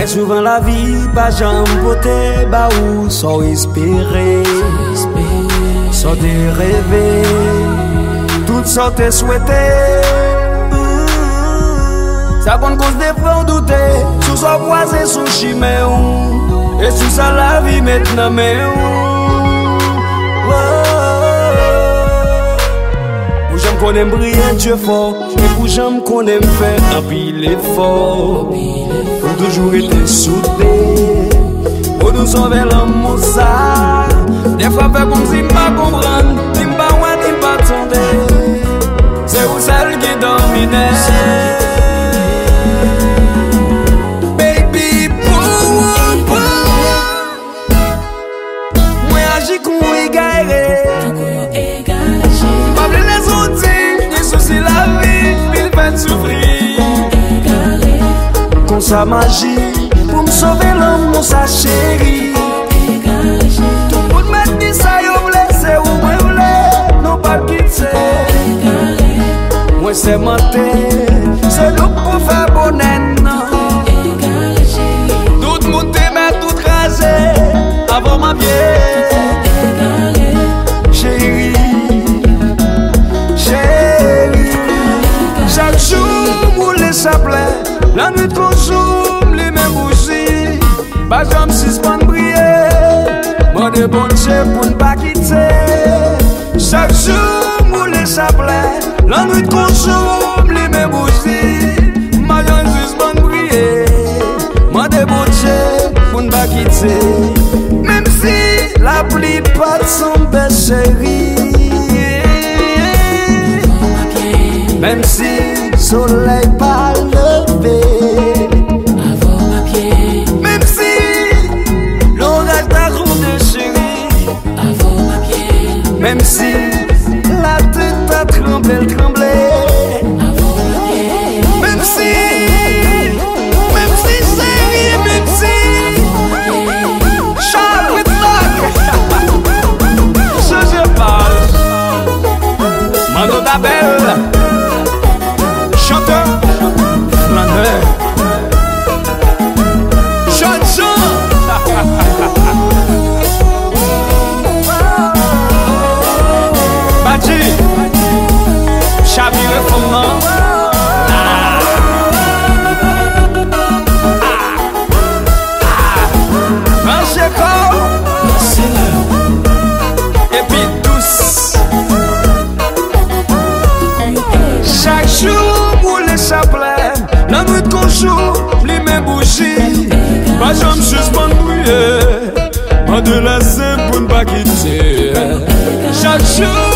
Mais souvent la vie, pas jamais côté, bah ou sans espérer, sans des rêver, toutes sortes souhaiter. Ça bonne cause des frères douter, sous son voisin, sous chimère, et sous ça la vie maintenant, mais pour j'aime qu'on aime briller Dieu fort, et pour j'aime qu'on aime faire un pile effort, pour toujours être soudés, pour nous sauver l'amour ça. Des fois fait comme si m'pas comprendre, si m'pas ouais, si m'pas attendre, c'est où celle qui domine. Sa magie pour me sauver l'amour, sa chérie. Tout le monde m'a dit ça, yo blessé ou moi voulais, non pas quitter. Moi c'est menté, c'est nous pour faire bonheur. Tout le monde t'aime, tout rasé, avant ma vie. Chérie, chérie, chaque jour moule sa plaie. La nuit consomme les mêmes bougies, pas jamais suspendre briller. Moi de bon Dieu pour ne pas quitter. Chaque jour moule sa plaie. La nuit consomme les mêmes bougies, pas jamais suspendre briller. Moi de bon Dieu pour ne pas quitter. Même si la pluie pas de son belle chérie, même si le soleil pas levé, même si l'orage t'a grondé chérie, même si la tête t'a tremblé, même si chérie, même si Charles Whitlock, je parle, Mando ta belle, chanteur, flaneur, chanson. Bati, Chabire Fondement. Et puis douce. Chaque jour moule sa plaie. La nuit qu'on joue, les mêmes bougies. Pas jamais suspendre briller. Moi de la scène pour ne pas quitter. Chaque jour